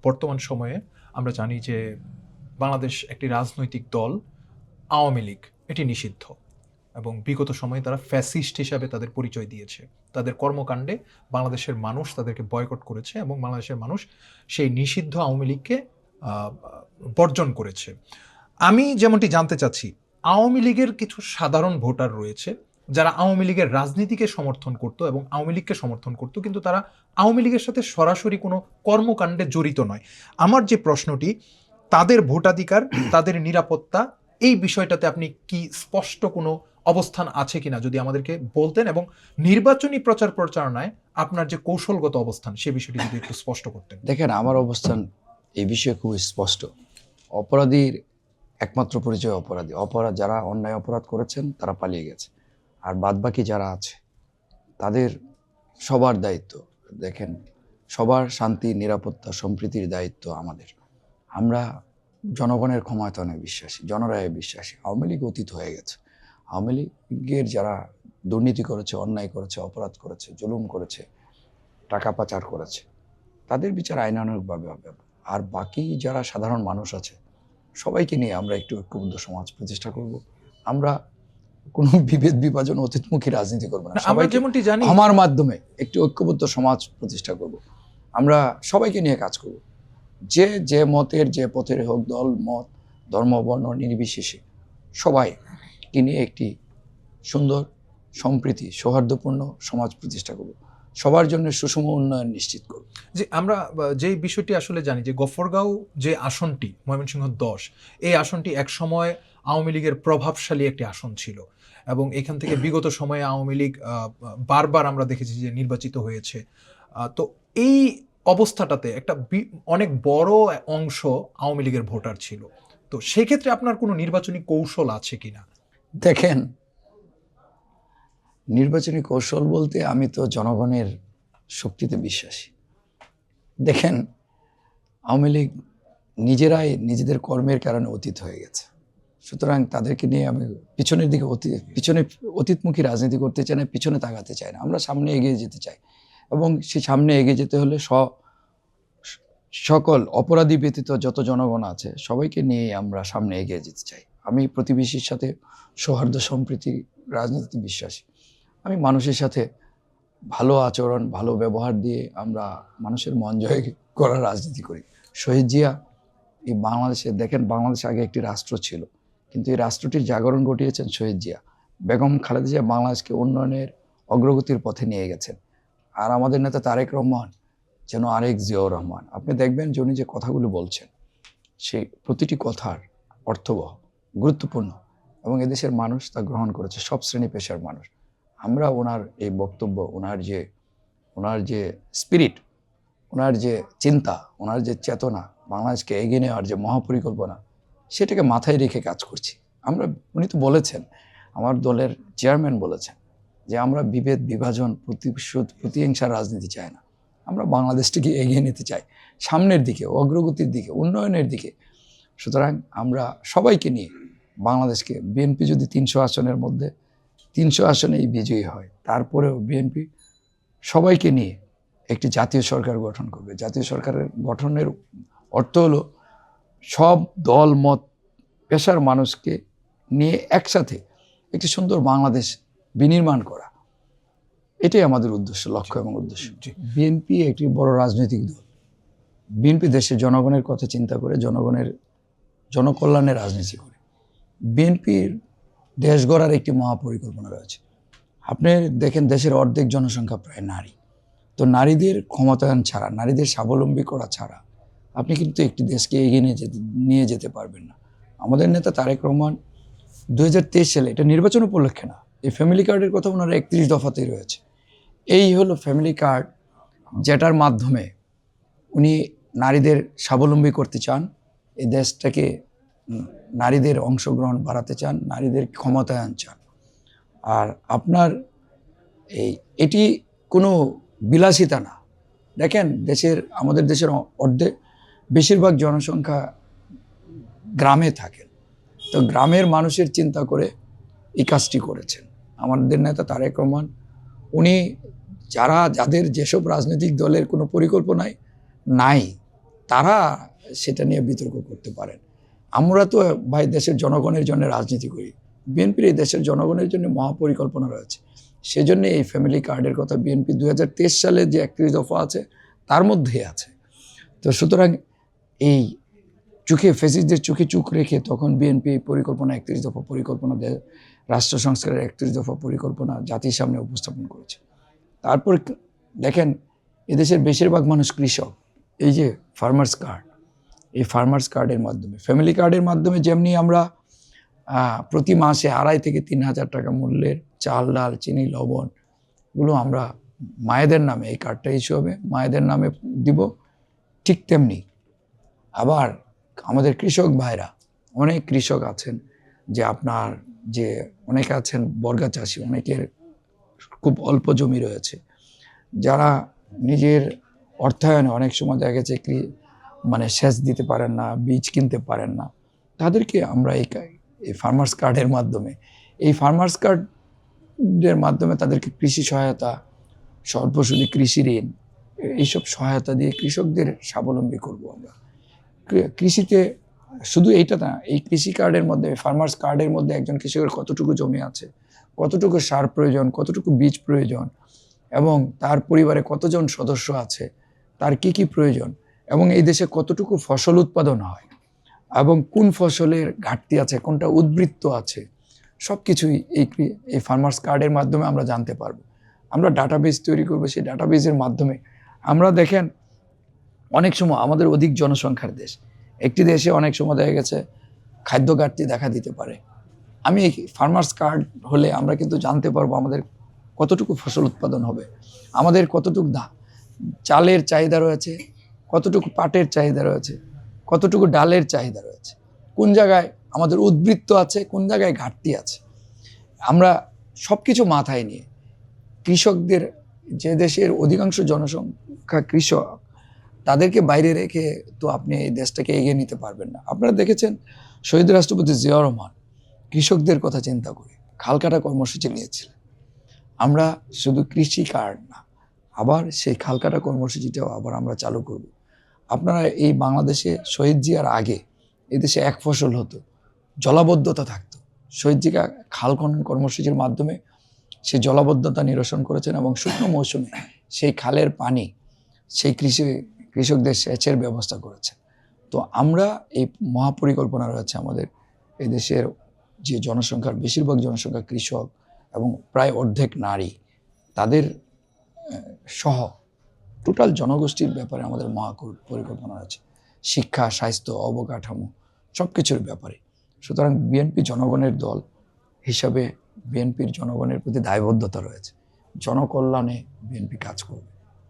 বর্তমান সময়ে আমরা জানি যে বাংলাদেশ একটি রাজনৈতিক দল আওয়ামী লীগ এটি নিষিদ্ধ এবং বিগত সময়ে তারা ফ্যাসিস্ট হিসাবে তাদের পরিচয় দিয়েছে। তাদের কর্মকাণ্ডে বাংলাদেশের মানুষ তাদেরকে বয়কট করেছে এবং বাংলাদেশের মানুষ সেই নিষিদ্ধ আওয়ামী লীগকে আহ, বর্জন করেছে। আমি যেমনটি জানতে চাচ্ছি, আওয়ামী লীগের কিছু সাধারণ ভোটার রয়েছে যারা আওয়ামী লীগের রাজনীতিকে সমর্থন করতো এবং আওয়ামী লীগকে সমর্থন করতো, কিন্তু তারা আওয়ামী লীগের সাথে সরাসরি কোনো কর্মকাণ্ডে জড়িত নয়। আমার যে প্রশ্নটি, তাদের ভোটাধিকার, তাদের নিরাপত্তা, এই বিষয়টাতে আপনি কি স্পষ্ট কোনো অবস্থান আছে কিনা যদি আমাদেরকে বলতেন, এবং নির্বাচনী প্রচার প্রচারণায় আপনার যে কৌশলগত অবস্থান সে বিষয়টি যদি একটু স্পষ্ট করতেন। দেখেন, আমার অবস্থান এই বিষয়ে খুব স্পষ্ট। অপরাধীর একমাত্র পরিচয় অপরাধী। যারা অন্যায় অপরাধ করেছেন তারা পালিয়ে গেছে, আর বাদবাকি যারা আছে তাদের সবার দায়িত্ব। দেখেন, সবার শান্তি, নিরাপত্তা, সম্প্রীতির দায়িত্ব আমাদের। আমরা জনগণের ক্ষমতায়নে বিশ্বাসী, জনরায়ে বিশ্বাসী। আওয়ামী লীগ অতীত হয়ে গেছে। আওয়ামী লীগের যারা দুর্নীতি করেছে, অন্যায় করেছে, অপরাধ করেছে, জুলুম করেছে, টাকা পাচার করেছে, তাদের বিচার আইনানুগভাবে হবে। আর বাকি যারা সাধারণ মানুষ আছে সবাইকে নিয়ে আমরা একটু ঐক্যবদ্ধ সমাজ প্রতিষ্ঠা করব। আমরা কোনো বিভেদ বিভাজন, অতীতমুখী রাজনীতি করবো না। আমরা যেমনটি জানি, আমার মাধ্যমে একটি ঐক্যবদ্ধ সমাজ প্রতিষ্ঠা করব। আমরা সবাইকে নিয়ে কাজ করব। যে মতের, যে পথের হোক, দল মত, ধর্ম, বর্ণ নির্বিশেষে সবাইকে নিয়ে একটি সুন্দর, সম্প্রীতি, সৌহার্দ্যপূর্ণ সমাজ প্রতিষ্ঠা করব। সবার জন্য সুষম উন্নয়ন নিশ্চিত করব। যে আমরা যে বিষয়টি আসলে জানি যে গফরগাঁও যে আসনটি, ময়মনসিংহ 10, এই আসনটি এক সময় আওয়ামী লীগের প্রভাবশালী একটি আসন ছিল এবং এখান থেকে বিগত সময়ে আওয়ামী লীগ বারবার আমরা দেখেছি যে নির্বাচিত হয়েছে। তো এই অবস্থাটাতে একটা অনেক বড় অংশ আওয়ামী লীগের ভোটার ছিল। তো সেক্ষেত্রে আপনার কোনো নির্বাচনী কৌশল আছে কিনা? দেখেন, নির্বাচনী কৌশল বলতে আমি তো জনগণের শক্তিতে বিশ্বাসী। দেখেন, আওয়ামী লীগ নিজেরাই নিজেদের কর্মের কারণে অতীত হয়ে গেছে। সুতরাং তাদেরকে নিয়ে আমি পিছনের দিকে অতীতমুখী রাজনীতি করতে চাই না, পিছনে তাকাতে চাই না। আমরা সামনে এগিয়ে যেতে চাই, এবং সেই সামনে এগিয়ে যেতে হলে সকল অপরাধী ব্যতীত যত জনগণ আছে সবাইকে নিয়ে আমরা সামনে এগিয়ে যেতে চাই। আমি প্রতিবেশীর সাথে সৌহার্দ্য, সম্প্রীতি রাজনীতিতে বিশ্বাসী। আমি মানুষের সাথে ভালো আচরণ, ভালো ব্যবহার দিয়ে আমরা মানুষের মন জয় করার রাজনীতি করি। শহীদ জিয়া এই বাংলাদেশে, দেখেন, বাংলাদেশে আগে একটি রাষ্ট্র ছিল, কিন্তু এই রাষ্ট্রটির জাগরণ ঘটিয়েছেন শহীদ জিয়া। বেগম খালেদা জিয়া বাংলাদেশকে উন্নয়নের অগ্রগতির পথে নিয়ে গেছেন। আর আমাদের নেতা তারেক রহমান যেন আরেক জিয়াউর রহমান। আপনি দেখবেন যে উনি যে কথাগুলো বলছেন, সেই প্রতিটি কথার অর্থবহ, গুরুত্বপূর্ণ, এবং এদেশের মানুষ তা গ্রহণ করেছে, সব শ্রেণী পেশার মানুষ। আমরা ওনার এই বক্তব্য, ওনার যে স্পিরিট, ওনার যে চিন্তা, ওনার যে চেতনা, বাংলাদেশকে এগিয়ে নেওয়ার যে মহাপরিকল্পনা, সেটাকে মাথায় রেখে কাজ করছি আমরা। উনি তো বলেছেন, আমার দলের চেয়ারম্যান বলেছেন যে আমরা বিভেদ, বিভাজন, প্রতিশোধ, প্রতিহিংসার রাজনীতি চাই না। আমরা বাংলাদেশটিকে এগিয়ে নিতে চাই সামনের দিকে, অগ্রগতির দিকে, উন্নয়নের দিকে। সুতরাং আমরা সবাইকে নিয়ে বাংলাদেশকে, বিএনপি যদি 300 আসনের মধ্যে 300 আসনেই বিজয়ী হয়, তারপরেও বিএনপি সবাইকে নিয়ে একটি জাতীয় সরকার গঠন করবে। জাতীয় সরকারের গঠনের অর্থ হলো সব দল মত পেশার মানুষকে নিয়ে একসাথে একটি সুন্দর বাংলাদেশ বিনির্মাণ করা। এটাই আমাদের উদ্দেশ্য, লক্ষ্য এবং উদ্দেশ্য। বিএনপি একটি বড় রাজনৈতিক দল। বিএনপি দেশের জনগণের কথা চিন্তা করে, জনকল্যাণের রাজনীতি করে। বিএনপির দেশ গড়ার একটি মহাপরিকল্পনা রয়েছে। আপনি দেখেন, দেশের অর্ধেক জনসংখ্যা প্রায় নারী। তো নারীদের ক্ষমতায়ন ছাড়া, নারীদের স্বাবলম্বী করা ছাড়া আপনি কিন্তু একটি দেশকে এগিয়ে নিয়ে যেতে পারবেন না। আমাদের নেতা তারেক রহমান 2023 সালে, এটা নির্বাচন উপলক্ষে না, এই ফ্যামিলি কার্ডের কথা ওনারা 31 দফাতেই রয়েছে। এই হলো ফ্যামিলি কার্ড, যেটার মাধ্যমে উনি নারীদের স্বাবলম্বী করতে চান, এই দেশটাকে নারীদের অংশগ্রহণ বাড়াতে চান, নারীদের ক্ষমতায়ন চান। আর আপনার এটি কোনো বিলাসিতা না। দেখেন, আমাদের দেশের বেশিরভাগ জনসংখ্যা গ্রামে থাকেন। তো গ্রামের মানুষের চিন্তা করে এই কাজটি করেছেন আমাদের নেতা তারেক রহমান। উনি যাদের যেসব রাজনৈতিক দলের কোনো পরিকল্পনায় নাই, তারা সেটা নিয়ে বিতর্ক করতে পারেন। আমরা তো ভাই দেশের জনগণের জন্য রাজনীতি করি। বিএনপির এই দেশের জনগণের জন্য মহাপরিকল্পনা রয়েছে। সেজন্য এই ফ্যামিলি কার্ডের কথা বিএনপি 2023 সালে যে 31 দফা আছে তার মধ্যেই আছে। তো সুতরাং এই ফ্যাসিস্টদের চোখে চোখ রেখে তখন বিএনপি এই পরিকল্পনা 31 দফা পরিকল্পনা রাষ্ট্র সংস্কারের 31 দফা পরিকল্পনা জাতির সামনে উপস্থাপন করেছে। তারপর দেখেন এদেশের বেশিরভাগ মানুষ কৃষক। এই যে ফার্মার্স কার্ড, এই ফার্মার্স কার্ডের মাধ্যমে, ফ্যামিলি কার্ডের মাধ্যমে যেমনি আমরা প্রতি মাসে 2,500 থেকে 3,000 টাকা মূল্যের চাল, ডাল, চিনি, লবণ এগুলো আমরা মায়েদের নামে, এই কার্ডটা ইস্যু হবে, মায়েদের নামে দিব। ঠিক তেমনি আবার আমাদের কৃষক ভাইরা, অনেক কৃষক আছেন যে আপনার যে অনেকে আছেন বর্গা চাষি, অনেকের খুব অল্প জমি রয়েছে, যারা নিজের অর্থায়নে অনেক সময় দেখা গেছে মানে সেচ দিতে পারেন না, বীজ কিনতে পারেন না, তাদেরকে আমরা এই ফার্মার্স কার্ডের মাধ্যমে, এই ফার্মার্স কার্ডের মাধ্যমে তাদেরকে কৃষি সহায়তা, স্বল্প সুদে কৃষি ঋণ, এইসব সহায়তা দিয়ে কৃষকদের স্বাবলম্বী করব আমরা। কৃষিতে শুধু এইটা না, এই কৃষি কার্ডের মধ্যে, ফার্মার্স কার্ডের মধ্যে একজন কৃষকের কতটুকু জমি আছে, কতটুকু সার প্রয়োজন, কতটুকু বীজ প্রয়োজন, এবং তার পরিবারে কতজন সদস্য আছে, তার কি কি প্রয়োজন, এবং এই দেশে কতটুকু ফসল উৎপাদন হয়, এবং কোন ফসলের ঘাটতি আছে, কোনটা উদ্বৃত্ত আছে, সব কিছুই এই ফার্মার্স কার্ডের মাধ্যমে আমরা জানতে পারবো। আমরা ডাটাবেস তৈরি করবো, সেই ডাটাবেসের মাধ্যমে আমরা দেখেন অনেক সময় আমাদের অধিক জনসংখ্যার দেশ, একটি দেশে অনেক সময় দেখা গেছে খাদ্য ঘাটতি দেখা দিতে পারে। আমি এই ফার্মার্স কার্ড হলে আমরা কিন্তু জানতে পারবো আমাদের কতটুকু ফসল উৎপাদন হবে, আমাদের কতটুকু চালের চাহিদা রয়েছে, কতটুকু পাটের চাহিদা রয়েছে, কতটুকু ডালের চাহিদা রয়েছে, কোন জায়গায় আমাদের উদ্বৃত্ত আছে, কোন জায়গায় ঘাটতি আছে। আমরা সব কিছু মাথায় নিয়ে কৃষকদের, যে দেশের অধিকাংশ জনসংখ্যা কৃষক, তাদেরকে বাইরে রেখে তো আপনি এই দেশটাকে এগিয়ে নিতে পারবেন না। আপনারা দেখেছেন শহীদ রাষ্ট্রপতি জিয়াউর রহমান কৃষকদের কথা চিন্তা করে খাল কাটা কর্মসূচি নিয়েছিলেন। আমরা শুধু কৃষি কার্ড না, আবার সেই খাল কাটা কর্মসূচিটাও আবার আমরা চালু করব। আপনারা এই বাংলাদেশে শহীদ জিয়ার আগে এদেশে এক ফসল হতো, জলাবদ্ধতা থাকতো। শহীদ জিয়া খাল খনন কর্মসূচির মাধ্যমে সেই জলাবদ্ধতা নিরসন করেছেন, এবং শুকনো মৌসুমে সেই খালের পানি সেই কৃষকদের সেচের ব্যবস্থা করেছে। তো আমরা এই মহাপরিকল্পনা রয়েছে আমাদের এই দেশের যে জনসংখ্যার বেশিরভাগ জনসংখ্যা কৃষক এবং প্রায় অর্ধেক নারী, তাদের সহ টোটাল জনগোষ্ঠীর ব্যাপারে আমাদের মহাপরিকল্পনা আছে, শিক্ষা, স্বাস্থ্য, অবকাঠামো সব কিছুর ব্যাপারে। সুতরাং বিএনপি জনগণের দল হিসাবে বিএনপির জনগণের প্রতি দায়বদ্ধতা রয়েছে, জনকল্যাণে বিএনপি কাজ করবে।